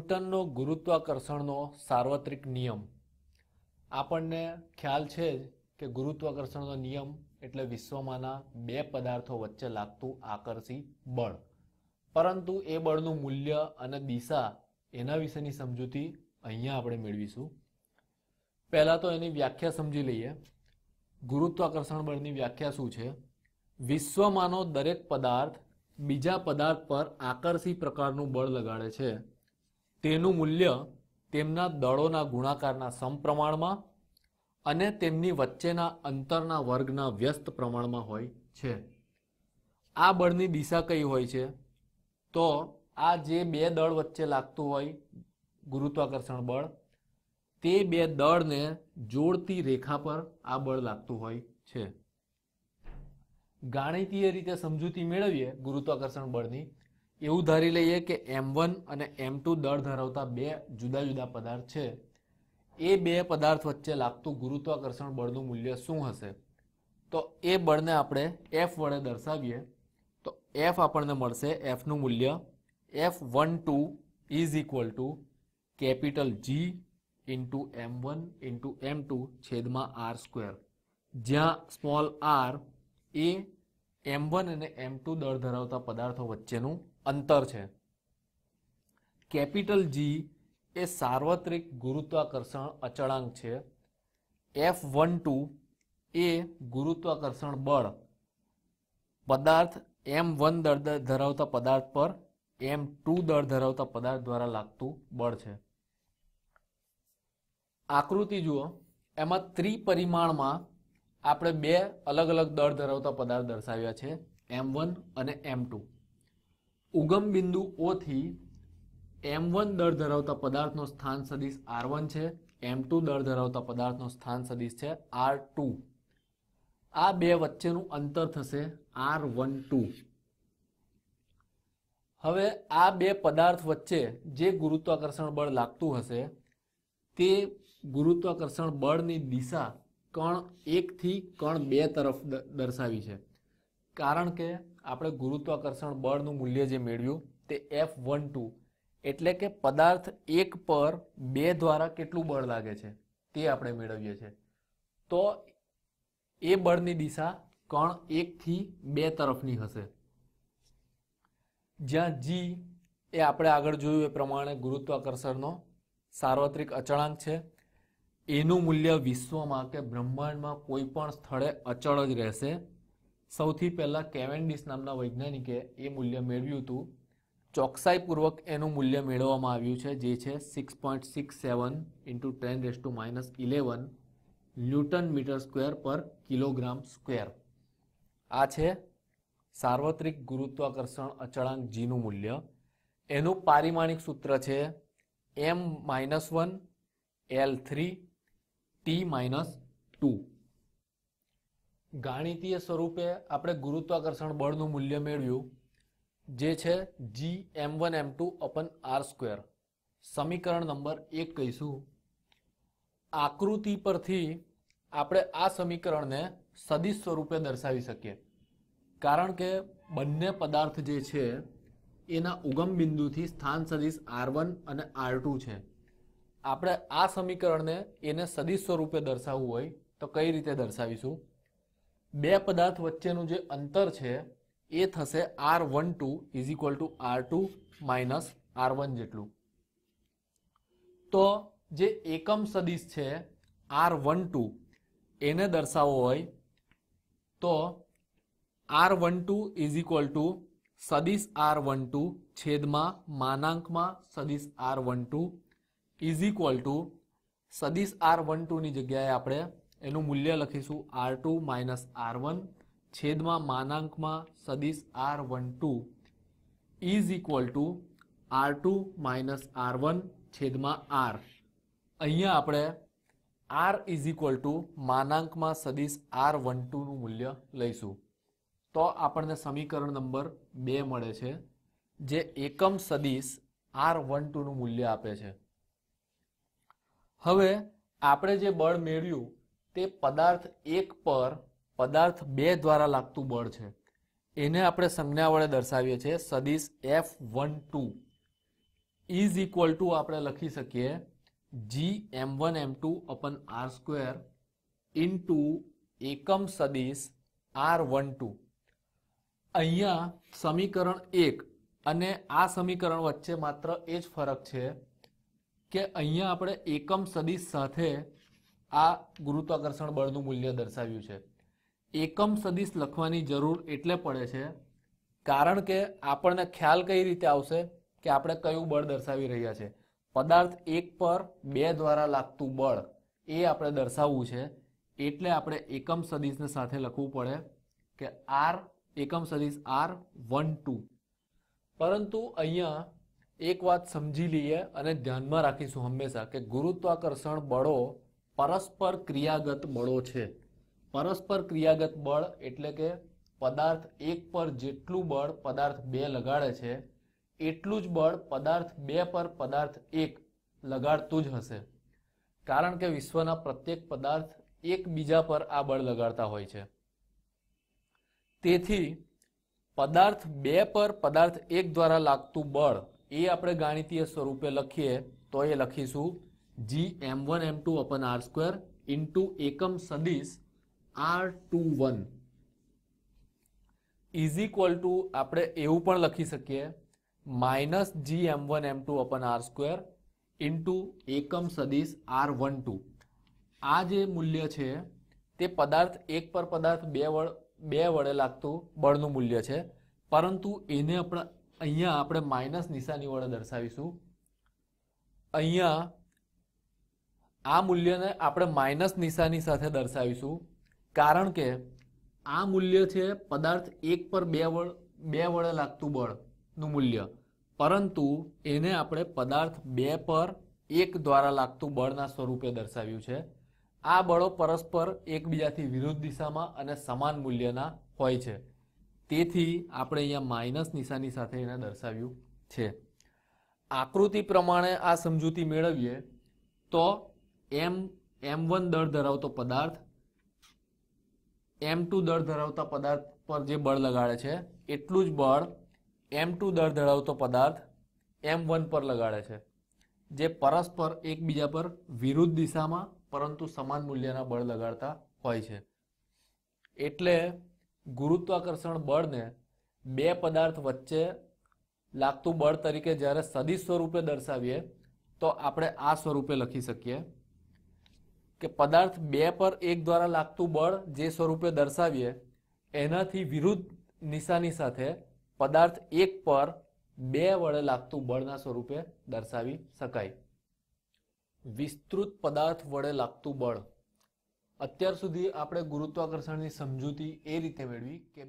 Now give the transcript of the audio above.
ન્યૂટનનો ગુરુત્વાકર્ષણનો સાર્વત્રિક નિયમ. આપણને ખ્યાલ છે જ કે ગુરુત્વાકર્ષણનો નિયમ એટલે વિશ્વમાંના બે પદાર્થો વચ્ચે લાગતું આકર્ષી બળ. પરંતુ એ બળનું મૂલ્ય અને દિશા એના વિશેની સમજૂતી અહીંયા આપણે મેળવીશું. પહેલા તો એની વ્યાખ્યા સમજી લઈએ. ગુરુત્વાકર્ષણ બળની વ્યાખ્યા શું છે? વિશ્વમાંનો દરેક પદાર્થ બીજા પદાર્થ પર આકર્ષી પ્રકારનું બળ લગાડે છે. તેનું મૂલ્ય તેમના દળોના ગુણાકારના સમપ્રમાણમાં અને તેમની વચ્ચેના અંતરના વર્ગના વ્યસ્ત પ્રમાણમાં હોય છે. આ બળની દિશા કઈ હોય છે? તો આ જે બે દળ વચ્ચે લાગતું હોય ગુરુત્વાકર્ષણ બળ, તે બે દળને જોડતી રેખા પર આ બળ લાગતું હોય છે. ગાણિતીય રીતે સમજૂતી મેળવીએ ગુરુત્વાકર્ષણ બળની. એવું ધારી લઈએ કે m1 અને m2 દળ ધરાવતા બે જુદા જુદા પદાર્થ છે. એ બે પદાર્થ વચ્ચે લાગતું ગુરુત્વાકર્ષણ બળનું મૂલ્ય શું હશે? તો એ બળને આપણે F વડે દર્શાવીએ તો F આપણને મળશે. Fનું મૂલ્ય F12 is equal to capital G into m1 into m2 છેદમાં r², જ્યાં સ્મોલ r એ m1 અને m2 દળ ધરાવતા પદાર્થો વચ્ચેનું અંતર છે. કેપિટલ G એ સાર્વત્રિક ગુરુત્વાકર્ષણ અચળાંક છે. F12 એ ગુરુત્વાકર્ષણ બળ પદાર્થ m1 દળ ધરાવતા પદાર્થ પર m2 દળ ધરાવતા પદાર્થ દ્વારા લાગતું બળ છે. આકૃતિ જુઓ. એમાં ત્રિપરિમાણમાં આપણે બે અલગ અલગ દળ ધરાવતા પદાર્થ દર્શાવ્યા છે, m1 અને m2. ઉગમ બિંદુ O થી m1 દળ ધરાવતા પદાર્થનો સ્થાન સદિશ r1 છે, m2 દળ ધરાવતા પદાર્થનો સ્થાન સદિશ છે r2. આ બે વચ્ચેનું અંતર થશે r12. હવે આ બે પદાર્થ વચ્ચે જે ગુરુત્વાકર્ષણ બળ લાગતું હશે તે ગુરુત્વાકર્ષણ બળની દિશા કણ 1 થી કણ 2 તરફ દર્શાવી છે. કારણ કે આપણે ગુરુત્વાકર્ષણ બળનું મૂલ્ય જે મેળવ્યું તે F12 એટલે કે પદાર્થ 1 પર 2 દ્વારા કેટલું બળ લાગે છે તે આપણે મેળવીએ છીએ. તો એ બળની દિશા કણ 1 થી 2 તરફની હશે. જ્યાં G એ આપણે આગળ જોયું એ પ્રમાણે ગુરુત્વાકર્ષણનો સાર્વત્રિક અચળાંક છે. એનું મૂલ્ય વિશ્વમાં કે બ્રહ્માંડમાં કોઈ પણ સ્થળે અચળ જ રહેશે. સૌથી પહેલા કેવેન્ડિશ નામના વૈજ્ઞાનિકે એ મૂલ્ય મેળવ્યું હતું. ચોકસાઈપૂર્વક એનું મૂલ્ય મેળવવામાં આવ્યું છે, જે છે 6.67 × 10⁻11 ન્યૂટન મીટર સ્ક્વેર પર કિલોગ્રામ સ્ક્વેર. આ છે સાર્વત્રિક ગુરુત્વાકર્ષણ અચળાંક G નું મૂલ્ય. એનું પારિમાણિક સૂત્ર છે m-1 L3 T-2. ગાણિતીય સ્વરૂપે આપણે ગુરુત્વાકર્ષણ બળનું મૂલ્ય મેળવ્યું, જે છે Gm1m2/r². સમીકરણ નંબર 1 કહીશું. આકૃતિ પરથી આપણે આ સમીકરણને સદિશ સ્વરૂપે દર્શાવી શકીએ. કારણ કે બંને પદાર્થ જે છે એના ઉગમ બિંદુથી સ્થાન સદિશ r1 અને r2 છે. આપણે આ સમીકરણને એને સદિશ સ્વરૂપે દર્શાવવું હોય તો કઈ રીતે દર્શાવીશું? બે પદાર્થ વચ્ચેનું જે અંતર છે એ થશે r12 is equal to r2 minus r1 જેટલું. તો જે એકમ સદિશ છે r12 એને દર્શાવવો હોય તો r12 ઇઝ ઇક્વલ ટુ સદિશ r12 છેદમાં માનાંકમાં સદિશ r12 ઇઝ ઇક્વલ ટુ સદિશ r12 ની જગ્યાએ આપણે એનું મૂલ્ય લખીશું r2 માઇનસ r1 છેદમાં માનાંકમાં સદિશ r12 is equal to r2 minus r1 છેદમાં r. અહીંયા આપણે r ઇઝ ઇક્વલ ટુ માનાંકમાં સદિશ r12 નું મૂલ્ય લઈશું. તો આપણને સમીકરણ નંબર 2 મળે છે, જે એકમ સદિશ r12 નું મૂલ્ય આપે છે. હવે આપણે જે બળ મેળવ્યું તે પદાર્થ 1 પર પદાર્થ 2 દ્વારા લાગતું બળ છે. એને આપણે સંજ્ઞા વડે દર્શાવીએ છીએ સદિશ F12. ઇઝ ઇક્વલ ટુ આપણે લખી શકીએ G m1 m2 upon r square into એકમ સદિશ r12. અહીંયા સમીકરણ 1 અને આ સમીકરણ વચ્ચે માત્ર એ જ ફરક છે કે અહીંયા આપણે એકમ સદિશ સાથે આ ગુરુત્વાકર્ષણ બળનું મૂલ્ય દર્શાવ્યું છે. એકમ સદિશ લખવાની જરૂર એટલે પડે છે કારણ કે આપણને ખ્યાલ કઈ રીતે આવશે કે આપણે કયું બળ દર્શાવી રહ્યા છે. પદાર્થ 1 પર 2 દ્વારા લાગતું બળ એ આપણે દર્શાવવું છે, એટલે આપણે એકમ સદિશને સાથે લખવું પડે કે r એકમ સદિશ r12. પરંતુ અહીંયા એક વાત સમજી લઈએ અને ધ્યાનમાં રાખીશું હંમેશા કે ગુરુત્વાકર્ષણ બળો પરસ્પર ક્રિયાગત બળો છે. પરસ્પર ક્રિયાગત બળ એટલે કે પદાર્થ 1 પર જેટલું બળ પદાર્થ 2 લગાડે છે એટલું જ બળ પદાર્થ 2 પર પદાર્થ 1 લગાડતું જ હશે, કારણ કે વિશ્વના પ્રત્યેક પદાર્થ એકબીજા પર આ બળ લગાડતા હોય છે. તેથી પદાર્થ 2 પર પદાર્થ 1 દ્વારા લાગતું બળ એ આપણે ગાણિતીય સ્વરૂપે લખીએ તો એ લખીશું G m1 m2 upon r square into એકમ સદિશ r21 ઇઝ ઇક્વલ ટુ આપણે એવું પણ લખી શકીએ minus G m1 m2 upon r square into એકમ સદિશ r12. આ જે મૂલ્ય છે તે પદાર્થ 1 પર પદાર્થ 2 વડે લાગતું બળનું મૂલ્ય છે, પરંતુ એને અહીંયા આપણે માઇનસ નિશાની વડે દર્શાવીશું. અહીંયા આ મૂલ્યને આપણે માઇનસ નિશાની સાથે દર્શાવીશું કારણ કે આ મૂલ્ય છે પદાર્થ 1 પર 2 વડે લાગતું બળનું મૂલ્ય, પરંતુ એને આપણે પદાર્થ 2 પર 1 દ્વારા લાગતું બળના સ્વરૂપે દર્શાવ્યું છે. આ બળો પરસ્પર એકબીજાથી વિરુદ્ધ દિશામાં અને સમાન મૂલ્યના હોય છે, તેથી આપણે અહીંયા માઇનસ નિશાની સાથે એને દર્શાવ્યું છે. આકૃતિ પ્રમાણે આ સમજૂતી મેળવીએ તો m1 દળ ધરાવતો પદાર્થ m2 દળ ધરાવતા પદાર્થ પર જે બળ લગાડે છે એટલું જ બળ m2 દળ ધરાવતો પદાર્થ m1 પર લગાડે છે, જે પરસ્પર એકબીજા પર વિરુદ્ધ દિશામાં પરંતુ સમાન મૂલ્યના બળ લગાડતા હોય છે. એટલે ગુરુત્વાકર્ષણ બળને 2 પદાર્થ વચ્ચે લાગતું બળ તરીકે જ્યારે સદિશ સ્વરૂપે દર્શાવીએ તો આપણે આ સ્વરૂપે લખી શકીએ કે પદાર્થ 2 પર 1 દ્વારા લાગતું બળ જે સ્વરૂપે દર્શાવીએ એનાથી વિરુદ્ધ નિશાની સાથે પદાર્થ 1 પર 2 વડે લાગતું બળના સ્વરૂપે દર્શાવી શકાય. વિસ્તૃત પદાર્થ વડે લાગતું બળ. અત્યાર સુધી આપણે ગુરુત્વાકર્ષણની સમજૂતી એ રીતે મેળવી કે